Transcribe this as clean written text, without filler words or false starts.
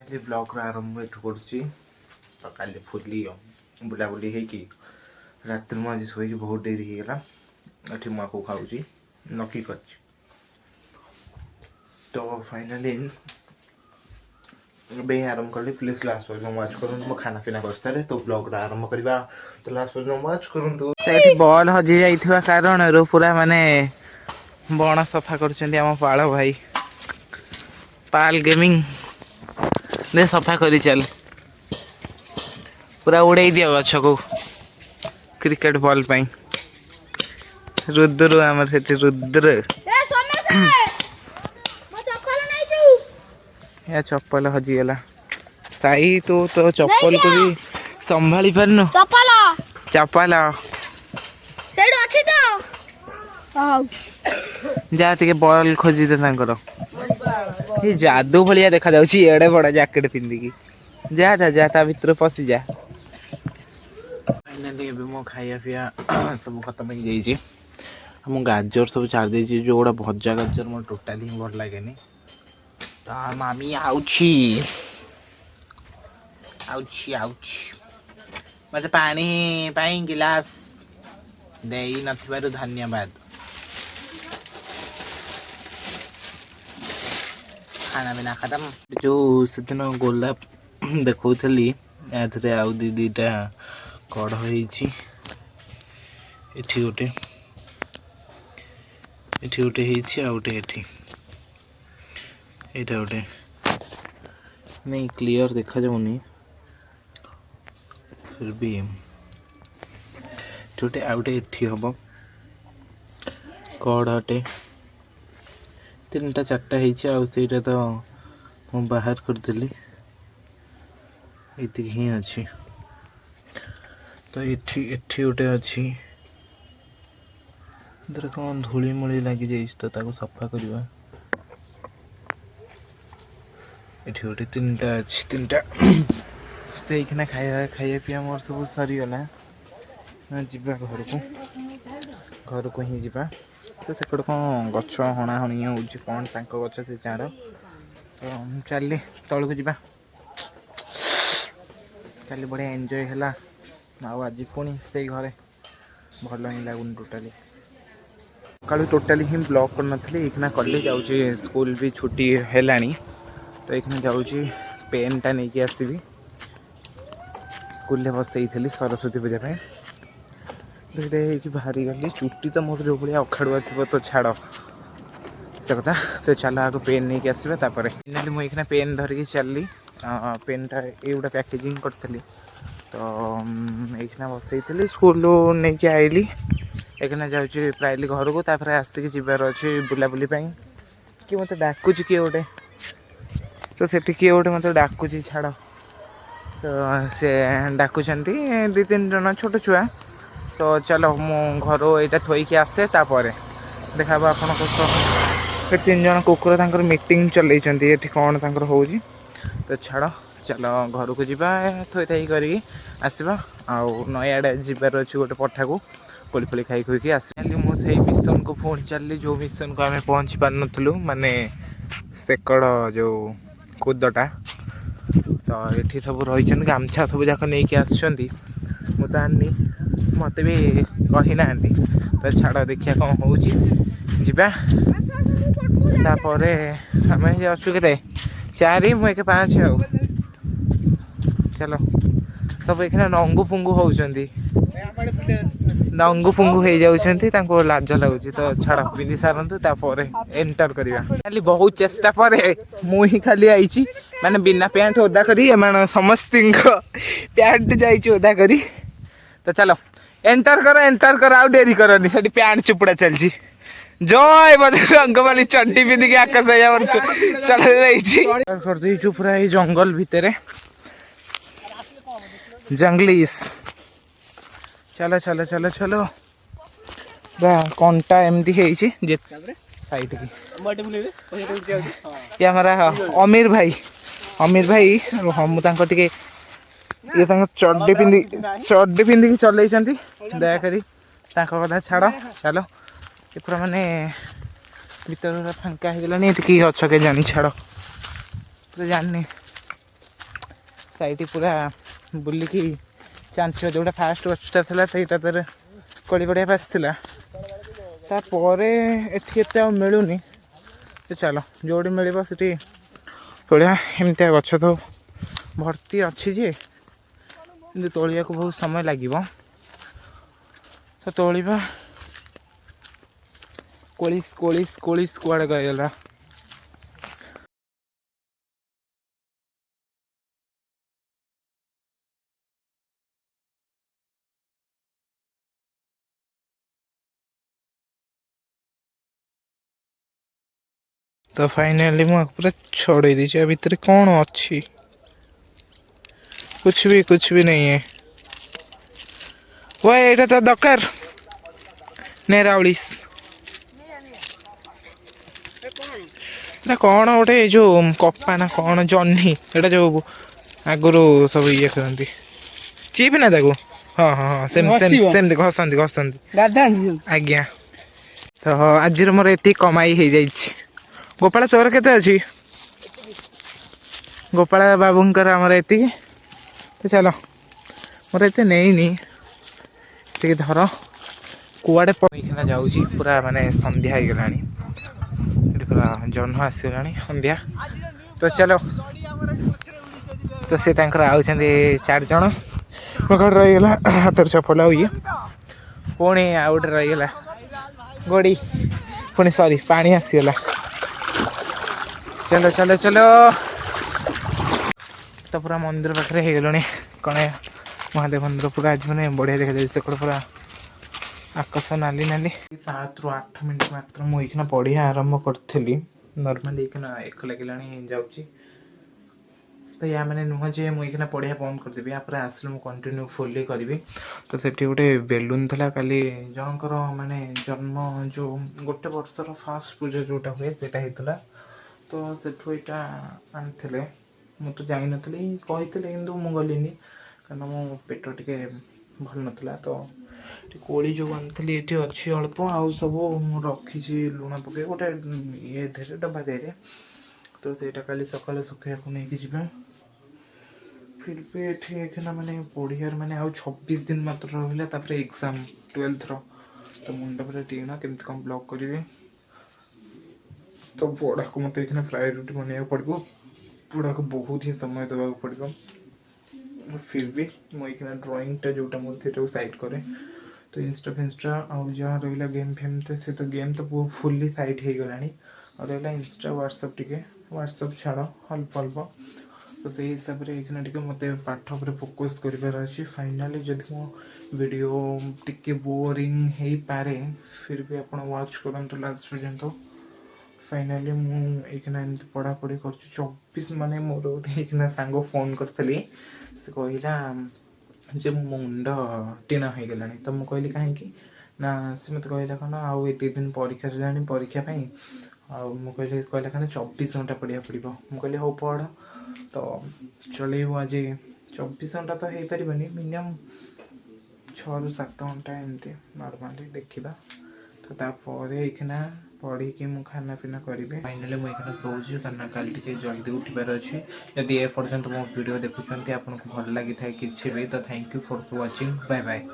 Blog आरंभ एठू करुच्ची तो काली fully बुलाबुली होगी रात मुझे शोई बहुत डेरी होगा ये मुझे को खाऊँ नकी कर तो फाइनाली आरंभ कली प्लीज लास्ट पर्यटन वाच करूँ खाना पीना कर सारे तो ब्लॉग आरंभ करवा तो लास्ट पर्यटन वाच करूँ बॉल हजि जाइथिबा कारण रो पूरा माने बण सफा करुछंती हम पाळ भाई पाल गेमिंग दे सफा करी चल पूरा उड़ाई दिया गछ को क्रिकेट बॉल पाई रुद्र आमर से रुद्र या चप्पल हजिगला साई तो चप्पल को भी संभाली पारनु चप्पल जा टे बॉल खोजी दे ये जादू भाया देखा जाउची एड़े बड़ा जैकेट पिंधिकी जा जा जा ता भीतर पसी जा फाइनली एबे मो खाया पिया सब खत्म हो जाइए हम गाजर सब छाड़ देछि जोड़ा भजा गाजर मोर टोटाली भल लागेनी तो मामी आउची आउची आउची मते पानी पाई गिलास देई नथिबारु धन्यवाद खाना पीना खत्म जो सेदिन गोलाप देखौली याथे आउ दी दीटा कड़ होइछि एठी गोटे होइछि आ गोटे एठी एटा गोटे नहीं क्लियर देखा जाउनी फिर भी गोटे आ गोटे एठी हबो कड़ हटे तीनटा चारटा होइछि आ सेटा तो मु बाहर करदेली एति ही अछि तो एठी गोटे अछि इधर कौन धूली मुली लगी जाइछ तो ताको सफा करबा एठी गोटे तीनटा अछि तीनटा तो एखना खाया पिया मोर सब सरी गला जिबा घर को ही जिबा तो सेकड़ कौन गछ हणा हणी होउछि कौन तांको गछ से चार तो चली तल को जिबा काली बढ़िया एंजॉय हैला आज पुणी से घरे भल ही लगुन टोटाली काली टोटाली ही ब्लॉक कर नथली इखना कल्ले जाउछि स्कूल भी छुट्टी हैलानी तो इखना जाउछि पेन टा नहीं कि आसीबी स्कूल ले बसई थली सरस्वती पूजा पे देखते कि बाहरी गली चुट्टी तो मोर जो भाया अखाड़ुआ थी तो छाड़ से कथा तो चलो आगे पेन नहीं कि आसबा तापर फाइनली मुझे पेन धरिकी चलली पेनटा ये गोटे पैकेजिंग करी तो ये बसई थी स्कूल नहीं कि आइली एखना जाऊँगी प्रायली घर को तापर आसिक जबार अच्छे बुलाबुली कि मत डाकुची किए गोटे तो सेठी किए गोटे मत डाकुची छाड़ तो से डाकुचंती दी तीन जन छोट छुआ तो चलो मु घर यहाँ थोईकी आसे तापर देखा आपण तीन जन कुकुर तांकर मीटिंग चलती ये कौन तांकर होउजी तो छाड़ चलो घर को जीवा थोई थाई करी आसवा आउ नयाड़े जीवार अच्छे गोटे पठा को कोली फोली खाई खुईकी आसली मुझे मिशन को फोन चलली जो मिशन को आम पहुँची पार नु माने सेकड़ जो कूदटा तो ये सब रही गामछा सब जाक नहीं आसुँच मुझे आनी मत भी कही ना तो छाड़ देखिया कौन हो आम अच्छु के 4 मुझे 5 चलो सब एक नंगु पुंगु होउछंती नंगु पुंगु हो जाउछंती तांको लाज लगुची तो छाड़ पिंधि सारंतु तापर एंटर करिया खाली बहुत चेष्टा पर मु ही खाली आईची माने बिना पैंट ओदा करी एमान समस्तिंग पैंट जाईची ओदा करी तो चलो एंटर कर आउ डेरी करनी सेठी पैंट चुपड़ा चलची जय बजरंगबली चंडी पिंधि आकाश चल रही कर दी पूरा ये जंगल भितर जंगलीस चलो चलो चलो चलो कंटा एमती है साइड की हमारा अमीर भाई हम टे ये चड्डी पिंधि चल दयाकोरी कथा छाड़ चलो ये पूरा माने भीतर फांका हो गलानी कि अच्छा के जानी छाड़ तो जानी साइट पूरा बुलिकी चांच जोटा फास्ट गछटा था तार कड़ी पड़िया आसला एटी एत मिलूनी तो चलो जोड़ी मिल से तोड़ा एमती गछ तो भर्ती अच्छी जे तोलिया को बहुत समय लगे तो तोलिबा कोलिस कोलिस कोलिस कुआड़े गला तो फाइनली मुझे पूरा छोड़ दीजिए भितर कौन अच्छी कुछ भी नहीं है वो ये तो दरकार नेराउलिस कौन गोटे जो कपा ना कौन जह्नी एटा जो आगुरी सब ये करती चीप ना ताको हाँ हाँ हाँ सेमती घसंती घसंती आज्ञा तो आज मोर ये कमाई हो जाए गोपाल चोर केते अच्छी गोपाल बाबूंकर आमर ये तो चलो मोर ये नहीं टे धर कुआड़े पड़ा जाऊँगी पूरा माने संध्या हो गला पूरा जह्न आसगला संध्या तो चलो तो सी आउट 4 जन मो घर रहीगला हाथ चपल ये पुणी आउट रहीगला गोड़ी पुणी सॉरी पानी आसीगला चलो चलो चलो तो पूरा मंदिर पाखे हो गलुणी कण महादेव मंदिर पूरा आज मैंने बढ़िया देखा जाए से पूरा आकाश नाली नाली 7 ରୁ 8 मिनट मात्र मुझे पढ़िया आरंभ करी नॉर्मली एक लगे जाऊँगी तो या मैंने नुह जे मुझे पढ़िया बंद करदेवी या आसले मुझे कंटिन्यू फुल्ली करी तो सेठी गोटे बेलून था काली जनकर माने जन्म जो गोटे वर्षर फास्ट पूजा जोटा हुए सेटा होता तो सेठू यहाँ आनी मु तो जान कही कि गलिनी कारण मो पेट टे भल नाला तो कोड़ी जो आनी ये अच्छी अल्प आउ सब रखी लुण पके गोटे ये डब्बा दे तो सेटा काली सकाल सुखा को लेकिन जी फिर भी ये मैंने पढ़ियार मैंने आउ 26 दिन मात्र रहा एग्जाम 12th तो मुंड पूरा टीण केमती कौन ब्लॉक करेंगे तो बड़ा को मत प्रायोरिटी बनवा पड़ो बड़ा को बहुत ही समय देवा पड़ो फिर भी मुझे ड्राइंगटा जोटा मुझे साइड करे तो इंस्टा फिंस्टा आउ जहाँ रहा गेम फेम तो से तो गेम तो फुल्ली साइड हो गला रहा इंस्टा व्हाट्सअप टी व्हाट्सअप छाड़ अल्प अल्प तो से हिसाब से ये मत पाठ पर फोकस कर फाइनाली जब मो वीडियो टिके बोरिंग हो पारे फिर भी आप वाच करूँ लास्ट पर्यंत फाइनाली मुझे पढ़ापढ़ी कर 24 माने मोर सांग फोन करी से कहला जे मो मुंड टीण हो गला तो मुझे कहली कहीं ना सी मत कहला कौन आउ एत दिन परीक्षा परीक्षापी कहला कहना 24 घंटा पढ़ा पड़ो मुझे हाँ पढ़ तो चलू आज 24 घंटा तो हो पार मिनिमम 6 ରୁ 7 घंटा एमती नॉर्मली देखा तो तापर ये पढ़ी मु खाना पीना करी फाइनाली मुझे शोची कारण कल टे जल्दी उठबार अच्छे जदि ए पर्यंत मो वीडियो देखुं आपको भल लगी था कि भी तो thank you for watching bye bye.